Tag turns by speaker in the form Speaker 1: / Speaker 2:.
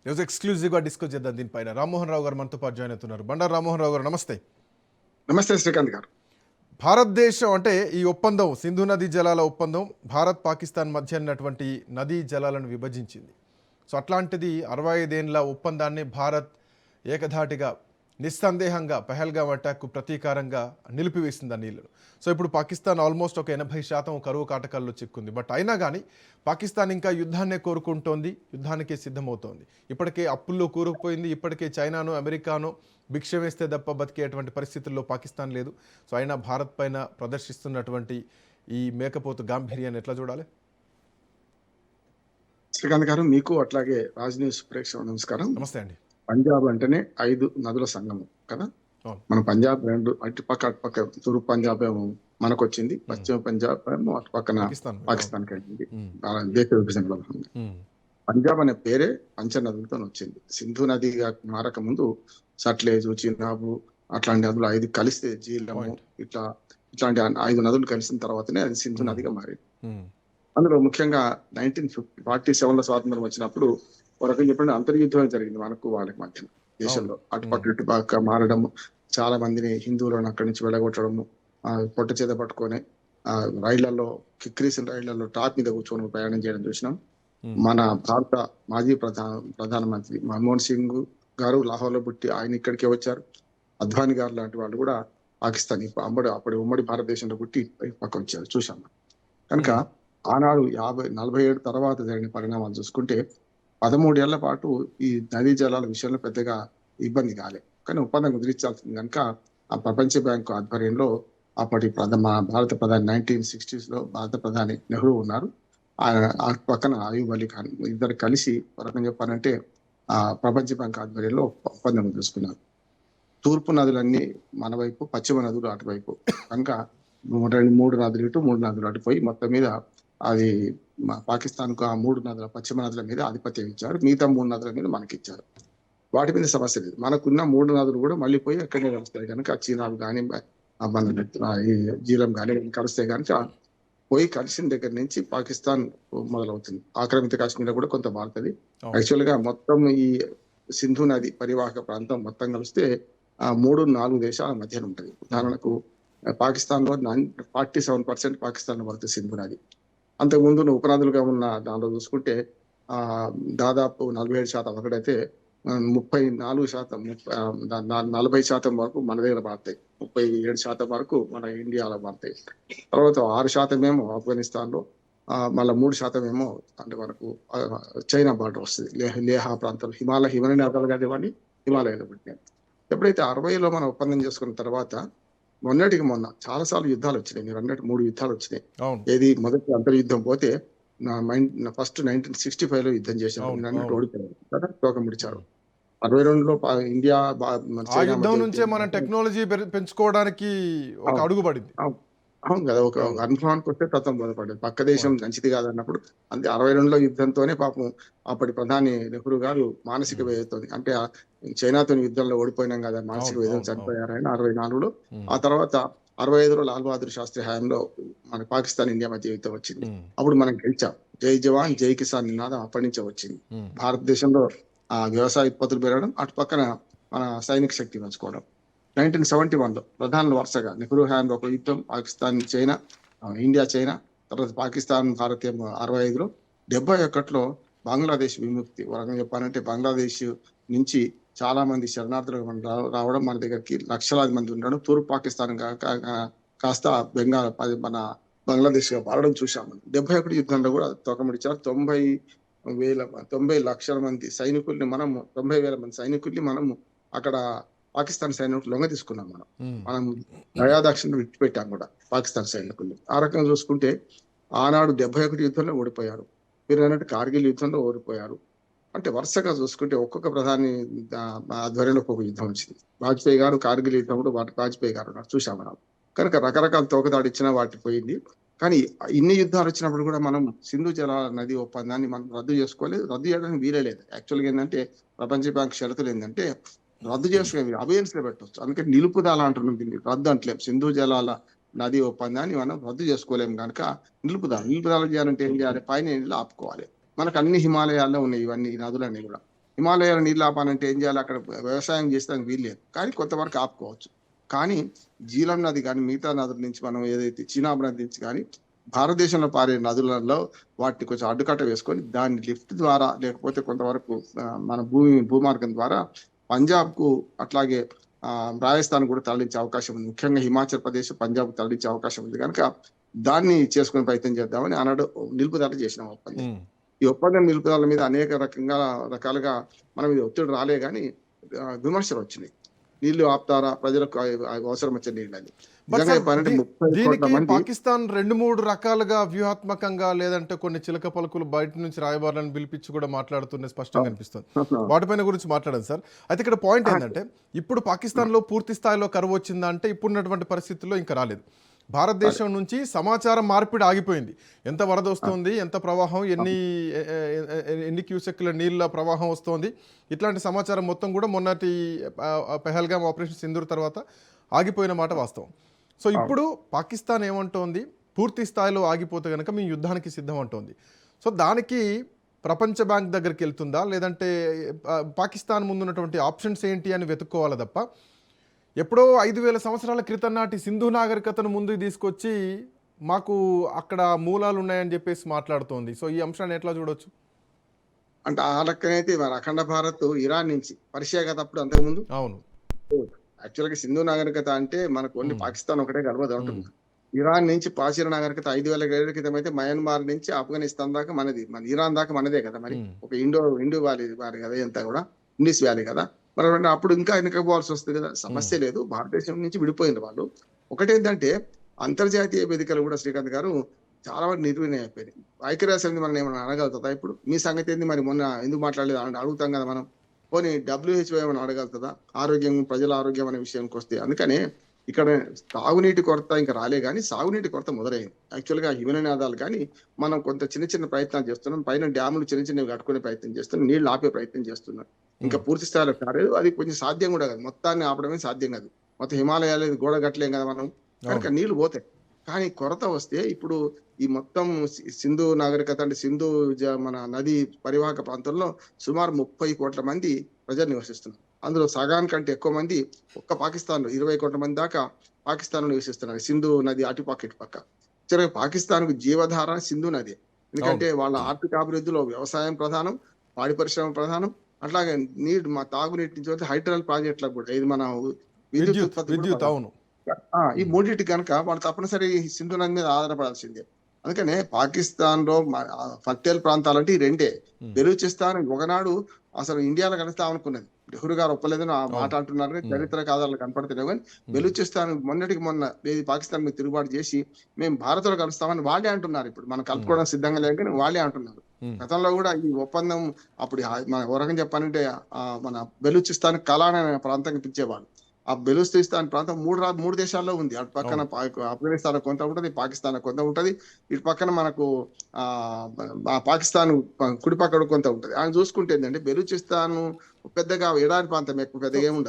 Speaker 1: ఈరోజు ఎక్స్క్లూజివ్గా డిస్కస్ చేద్దాం దీనిపైన. రామ్మోహన్ రావు గారు మనతో పాటు జాయిన్ అవుతున్నారు. బండారు రామ్మోహన్ రావు గారు నమస్తే.
Speaker 2: నమస్తే శ్రీకాంత్ గారు.
Speaker 1: భారతదేశం అంటే ఈ ఒప్పందం, సింధు నదీ జలాల ఒప్పందం భారత్ పాకిస్తాన్ మధ్య ఉన్నటువంటి నదీ జలాలను విభజించింది. సో అట్లాంటిది 65 ఏళ్ల ఒప్పందాన్ని భారత్ ఏకధాటిగా నిస్సందేహంగా పెహల్గాం అటాక్కు ప్రతీకారంగా నిలిపివేసింది ఆ నీళ్లను. సో ఇప్పుడు పాకిస్తాన్ ఆల్మోస్ట్ ఒక 80% కరువు కాటకాల్లో చిక్కుంది. బట్ అయినా కానీ పాకిస్తాన్ ఇంకా యుద్ధాన్నే కోరుకుంటోంది, యుద్ధానికే సిద్ధమవుతోంది. ఇప్పటికే అప్పుల్లో కూరుకుపోయింది. ఇప్పటికే చైనాను, అమెరికాను భిక్ష వేస్తే తప్ప బతికేటువంటి పరిస్థితుల్లో పాకిస్తాన్ లేదు. సో అయినా భారత్ పైన ప్రదర్శిస్తున్నటువంటి ఈ మేకపోతు గాంభీర్యాన్ని ఎట్లా చూడాలి?
Speaker 2: శ్రీకాంత్ గారు, మీకు అట్లాగే రాజ్ న్యూస్ ప్రేక్షకులకు నమస్కారం.
Speaker 1: నమస్తే అండి.
Speaker 2: పంజాబ్ అంటేనే 5 నదుల సంగమం కదా. మన పంజాబ్ రెండు అటుపక్క తూర్పు పంజాబ్ ఏమో మనకు వచ్చింది, పశ్చిమ పంజాబ్ ఏమో అటు పక్కన పాకిస్తాన్కి వెళ్ళింది దేశ విభజనలో భాగంగా. పంజాబ్ అనే పేరే పంచ నదులతో వచ్చింది. సింధు నదిగా మారక ముందు సట్లేజు, చినాబు అట్లాంటి నదులు 5 కలిస్తే జీలము ఇట్లాంటి 5 నదులు కలిసిన తర్వాతనే అది సింధు నదిగా మారింది. అందులో ముఖ్యంగా 1947లో స్వాతంత్రం వచ్చినప్పుడు ఒక రకంగా చెప్పండి అంతర్యుద్ధం జరిగింది మనకు వాళ్ళకి మధ్య దేశంలో. అటుపక్క ఇటుపక్క మారడం, చాలా మందిని హిందువులను అక్కడి నుంచి వెళ్ళగొట్టడము, పొట్ట చేత పట్టుకొని రైళ్లలో కిక్రీసిన రైళ్లలో టాప్ మీద కూర్చొని ప్రయాణం చేయడం చూసినాం. మన భారత మాజీ ప్రధానమంత్రి మన్మోహన్ సింగ్ గారు లాహోర్లో పుట్టి ఆయన ఇక్కడికే వచ్చారు. అద్వానీ గారు లాంటి వాళ్ళు కూడా పాకిస్తాన్ అప్పటి ఉమ్మడి భారతదేశంలో పుట్టి పక్క వచ్చారు చూసాం. కనుక ఆనాడు 47 తర్వాత జరిగిన పరిణామాలు చూసుకుంటే 13 ఏళ్ల పాటు ఈ నదీ జలాల విషయంలో పెద్దగా ఇబ్బంది కాలే. కానీ ఒప్పందం కుదిరించాల్సింది కనుక ఆ ప్రపంచ బ్యాంకు ఆధ్వర్యంలో అప్పటి భారత ప్రధాని 1960s భారత ప్రధాని నెహ్రూ ఉన్నారు. ఆ పక్కన అయూబ్ అలీ ఖాన్ ఇద్దరు కలిసి రకంగా చెప్పాలంటే ఆ ప్రపంచ బ్యాంక్ ఆధ్వర్యంలో ఒప్పందం తీసుకున్నారు. తూర్పు నదులన్నీ మన వైపు, పశ్చిమ నదులు అటువైపు. కనుక 3 నదులు ఇటు 3 నదులు అటుపోయి మొత్తం మీద అది పాకిస్తాన్ కు ఆ 3 నదుల పశ్చిమ నదుల మీద ఆధిపత్యం ఇచ్చారు. మిగతా 3 నదుల మీద మనకి ఇచ్చారు. వాటి మీద సమస్య లేదు. మనకున్న 3 నదులు కూడా మళ్ళీ పోయి అక్కడే కలుస్తాయి కనుక చీనాలు కానీ ఈ జీలం కానీ కలుస్తాయి కనుక పోయి కలిసిన దగ్గర నుంచి పాకిస్తాన్ మొదలవుతుంది. ఆక్రమిత కాశ్మీర్ కూడా కొంత మారుతుంది. యాక్చువల్ గా మొత్తం ఈ సింధు నది పరివాహక ప్రాంతం మొత్తం కలిస్తే 3-4 దేశాల మధ్యన ఉంటది. ఉదాహరణకు పాకిస్తాన్ లో 47% పాకిస్తాన్ లో పడుతుంది సింధు నది. అంతకుముందు ఉపనదులుగా ఉన్న దానిలో చూసుకుంటే దాదాపు 47% ఒకటైతే 40% వరకు మన దగ్గర పడతాయి. 37% వరకు మన ఇండియాలో పడతాయి. తర్వాత 6% ఏమో ఆఫ్ఘనిస్తాన్ లో, మళ్ళీ 3% ఏమో అంటే మనకు చైనా బార్డర్ వస్తుంది. లేహా ప్రాంతంలో హిమాలయ నదాలు కానివ్వండి, హిమాలయాలు పుట్టినాయి. ఎప్పుడైతే 60లో మనం ఒప్పందం చేసుకున్న తర్వాత మొన్నటికి మొన్న చాలా సార్లు యుద్ధాలు వచ్చినాయి. మీరు అన్నట్టు 3 యుద్ధాలు వచ్చినాయి. ఏది మొదటి అంతర్యుద్ధం పోతే ఫస్ట్ 1965లో యుద్ధం చేశారు. అన్నట్టు ఓడిపోయారు కదా, తోక ముడిచారు. 62లో ఇండియా
Speaker 1: నుంచే మన టెక్నాలజీ పెంచుకోవడానికి ఒక అడుగు పడింది.
Speaker 2: అవును కదా, ఒక అనుభవానికి వస్తే తత్వం బోధపడ్డది. పక్క దేశం మంచిది కాదన్నప్పుడు అంతే. 62లో యుద్ధంతోనే పాపం అప్పటి ప్రధాని నెహ్రూ గారు మానసిక వేదతో, అంటే చైనాతో యుద్ధంలో ఓడిపోయినాం కదా, మానసిక వేదం చనిపోయారు ఆయన 64లో. ఆ తర్వాత 65లో లాల్ బహదూర్ శాస్త్రి హయాంలో మన పాకిస్తాన్ ఇండియా మధ్య యుద్ధం వచ్చింది. అప్పుడు మనం గెలిచాం. జై జవాన్ జై కిసాన్ నినాదం అప్పటి నుంచే వచ్చింది. భారతదేశంలో వ్యవసాయ ఉత్పత్తులు పెరగడం, అటు పక్కన మన సైనిక శక్తి పెంచుకోవడం. 1971లో ప్రధానులు వరుసగా నెహ్రూ హయాంలో ఒక యుద్ధం, పాకిస్తాన్ చైనా, ఇండియా చైనా, తర్వాత పాకిస్తాన్ భారత్ 65లో, 71లో బంగ్లాదేశ్ విముక్తి. వరంగా చెప్పాలంటే బంగ్లాదేశ్ నుంచి చాలా మంది శరణార్థులు రావడం, మన దగ్గరికి లక్షలాది మంది ఉండడం, తూర్పు పాకిస్తాన్ కాస్త మన బంగ్లాదేశ్ గా మారడం చూసాము. 71 యుద్ధంలో కూడా తోకముడిచారు. 90 లక్షల మంది సైనికుల్ని మనము 90,000 మంది సైనికుల్ని మనము అక్కడ పాకిస్తాన్ సైనికులు లొంగ తీసుకున్నాం. మనం దయాదాక్షిణ్యం విడిచిపెట్టాం కూడా పాకిస్తాన్ సైనికుల్ని. ఆ రకంగా చూసుకుంటే ఆనాడు 71 యుద్ధంలో ఓడిపోయారు. మీరు అన్నట్టు కార్గిల్ యుద్ధంలో ఓడిపోయారు. అంటే వరుసగా చూసుకుంటే ఒక్కొక్క ప్రధాని ఆధ్వర్యంలో ఒక్కొక్క యుద్ధం వచ్చింది. వాజ్పేయి గారు కార్గిల్ యుద్ధంలో వాజ్పేయి గారు చూసాం మనం. కనుక రకరకాల తోకదాడి ఇచ్చినా వాటి పోయింది. కానీ ఇన్ని యుద్ధాలు వచ్చినప్పుడు కూడా మనం సింధు జలాల నది ఒప్పందాన్ని మనం రద్దు చేసుకోలేదు. రద్దు చేయడానికి వీలే లేదు. యాక్చువల్గా ఏంటంటే ప్రపంచ బ్యాంక్ షరతులు ఏంటంటే రద్దు చేసుకునే అబియన్స్ లో పెట్టవచ్చు. అందుకని నిలుపుదల అంటున్నాం, దీన్ని రద్దు అంటలేం. సింధు జలాల నది ఒప్పందాన్ని మనం రద్దు చేసుకోలేము కనుక నిలుపుదల చేయాలంటే ఏం చేయాలి, పైన ఆపుకోవాలి. మనకు అన్ని హిమాలయాల్లో ఉన్నాయి ఇవన్నీ నదులన్నీ కూడా. హిమాలయాల నీళ్ళు ఆపాలంటే ఏం చేయాలి? అక్కడ వ్యవసాయం చేస్తానికి వీల్లేదు, కానీ కొంతవరకు ఆపుకోవచ్చు. కానీ జీలం నది కానీ మిగతా నదుల నుంచి మనం ఏదైతే చీనాబ్ నది నుంచి కానీ భారతదేశంలో పారే నదులలో వాటిని కొంచెం అడ్డుకట్ట వేసుకొని దాన్ని లిఫ్ట్ ద్వారా లేకపోతే కొంతవరకు మన భూమార్గం ద్వారా పంజాబ్ కు అట్లాగే రాజస్థాన్ కూడా తరలించే అవకాశం ఉంది. ముఖ్యంగా హిమాచల్ ప్రదేశ్, పంజాబ్ తరలించే అవకాశం ఉంది కనుక దాన్ని చేసుకునే ప్రయత్నం చేద్దామని ఆనాడు నిలుపుదల చేసిన ఒప్పందం. ఈ ఒప్పందం నిలుపుదల మీద అనేక రకాలుగా మనం ఇది ఒత్తిడి రాలే కానీ విమర్శలు వచ్చినాయి. నీళ్లు ఆపుతారా, ప్రజలకు అవసరం వచ్చే నీళ్ళని.
Speaker 1: దీనికి పాకిస్తాన్ 2-3 రకాలుగా వ్యూహాత్మకంగా లేదంటే కొన్ని చిలక పలుకులు బయట నుంచి రాయబారులను పిలిపించి కూడా మాట్లాడుతున్న స్పష్టంగా అనిపిస్తుంది. వాటిపైన గురించి మాట్లాడండి సార్. అయితే ఇక్కడ పాయింట్ ఏంటంటే ఇప్పుడు పాకిస్తాన్ లో పూర్తి స్థాయిలో కరువు వచ్చిందా అంటే ఇప్పుడున్నటువంటి పరిస్థితుల్లో ఇంకా రాలేదు. భారతదేశం నుంచి సమాచారం మార్పిడి ఆగిపోయింది. ఎంత వరద వస్తుంది, ఎంత ప్రవాహం, ఎన్ని క్యూసెక్ల నీళ్ళ ప్రవాహం వస్తుంది, ఇట్లాంటి సమాచారం మొత్తం కూడా మొన్నటి పెహల్గామ్ ఆపరేషన్ సింధూర్ తర్వాత ఆగిపోయిన మాట వాస్తవం. సో ఇప్పుడు పాకిస్తాన్ ఏమంటోంది, పూర్తి స్థాయిలో ఆగిపోతే కనుక మేము యుద్ధానికి సిద్ధం అంటోంది. సో దానికి ప్రపంచ బ్యాంక్ దగ్గరికి వెళ్తుందా, లేదంటే పాకిస్తాన్ ముందున్నటువంటి ఆప్షన్స్ ఏంటి అని వెతుక్కోవాలి తప్ప ఎప్పుడో 5000 సంవత్సరాల క్రితం నాటి సింధు నాగరికతను ముందుకు తీసుకొచ్చి మాకు అక్కడ మూలాలు ఉన్నాయని చెప్పేసి మాట్లాడుతోంది. సో ఈ అంశాన్ని ఎట్లా చూడొచ్చు?
Speaker 2: అంటే ఆ లెక్కనైతే మరి అఖండ భారత్ ఇరాన్ నుంచి పర్షియా కదా అప్పుడు అంతకుముందు.
Speaker 1: అవును,
Speaker 2: యాక్చువల్గా సింధు నాగరికత అంటే మనకు ఓన్లీ పాకిస్తాన్ ఒకటే గర్వది ఉంటుంది. ఇరాన్ నుంచి పాషిర నాగరికత 5000 ఏళ్ల క్రితం అయితే మయన్మార్ నుంచి ఆఫ్ఘనిస్తాన్ దాకా మనది, మన ఇరాన్ దాకా మనదే కదా. మరి ఒక ఇండో వ్యాలీ కదా, అంతా కూడా ఇండిస్ వ్యాలీ కదా. మరి అప్పుడు ఇంకా వెనకపోవాల్సి వస్తుంది కదా. సమస్య లేదు, భారతదేశం నుంచి విడిపోయిన వాళ్ళు. ఒకటేంటంటే అంతర్జాతీయ వేదికలు కూడా శ్రీకాంత్ గారు చాలా వరకు నిర్వీర్యం అయిపోయినాయి. ఐక్యరాజ్య సమితి మనం ఏమైనా అనగలుగుతుందా? ఇప్పుడు మీ సంగతి ఏంది మరి, మొన్న ఎందుకు మాట్లాడలేదు అంటే అడుగుతాం కదా మనం. పోనీ WHO ఏమైనా అడగలుగుతుందా? ఆరోగ్యం, ప్రజల ఆరోగ్యం అనే విషయానికి వస్తే. అందుకనే ఇక్కడ తాగునీటి కొరత ఇంకా రాలే కానీ సాగునీటి కొరత మొదలైంది. యాక్చువల్గా హిమనీనాదాలు కానీ మనం కొంత చిన్న ప్రయత్నాలు చేస్తున్నాం. పైన డ్యాములు చిన్నవి కట్టుకునే ప్రయత్నం చేస్తున్నాం, నీళ్లు ఆపే ప్రయత్నం చేస్తున్నాం. ఇంకా పూర్తి స్థాయిలో కాలేదు, అది కొంచెం సాధ్యం కూడా కాదు. మొత్తాన్ని ఆపడమే సాధ్యం కాదు. మొత్తం హిమాలయాలు గోడ కట్టలేం కదా మనం, కనుక నీళ్లు పోతాయి. కానీ కొరత వస్తే ఇప్పుడు ఈ మొత్తం సింధు నాగరికత అంటే సింధు మన నది పరివాహక ప్రాంతంలో సుమారు 30 కోట్ల మంది ప్రజలు నివసిస్తున్నారు. అందులో సగానికంటే ఎక్కువ మంది ఒక్క పాకిస్తాన్ లో 20 కోట్ల మంది దాకా పాకిస్తాన్ లో నివసిస్తున్నారు. సింధు నది అటుపక్క ఇటుపక్క. చివరికి పాకిస్తాన్ కు జీవధార సింధు నది. ఎందుకంటే వాళ్ళ ఆర్థిక అభివృద్ధిలో వ్యవసాయం ప్రధానం, పాడి పరిశ్రమ ప్రధానం, అట్లాగే మా తాగునీటి నుంచి హైడ్రల్ ప్రాజెక్టులకు కూడా ఇది మన విద్యుత్ ఉత్పత్తి. ఈ మూడింటి కనుక వాళ్ళు తప్పనిసరి సింధు నది మీద ఆధారపడాల్సిందే. అందుకనే పాకిస్తాన్ లో ఫత్తేల్ ప్రాంతాలు అంటే ఈ రెండే. బెలూచిస్తాన్ ఒకనాడు అసలు ఇండియాలో కలుస్తామనుకున్నది, నెహ్రూ గారు ఒప్పలేదని ఆ మాట అంటున్నారు కానీ చరిత్రక ఆధారాలు కనపడుతున్నాయి. కానీ బెలూచిస్తాన్ మొన్నటికి మొన్న పాకిస్తాన్ మీద తిరుగుబాటు చేసి మేము భారత్లో కలుస్తామని వాళ్ళే అంటున్నారు. ఇప్పుడు మనం కలుపుకోవడం సిద్ధంగా లేదు కానీ వాళ్ళే అంటున్నారు. గతంలో కూడా ఈ ఒప్పందం అప్పుడు మన ఓ రకం చెప్పాలంటే మన బెలూచిస్తాన్ కలాన్ అనే ప్రాంతానికి పిలిచేవాళ్ళు. ఆ బెలూచిస్తాన్ ప్రాంతం మూడు దేశాల్లో ఉంది. అటు పక్కన ఆఫ్ఘనిస్తాన్ కొంత ఉంటది, పాకిస్తాన్ కొంత ఉంటది, ఇటు పక్కన మనకు పాకిస్తాన్ కుడిపక్కన కొంత ఉంటది. ఆయన చూసుకుంటే ఏంటంటే బెలూచిస్తాన్ పెద్దగా ఎడారి ప్రాంతం, ఎక్కువ పెద్దగా ఏముండదు.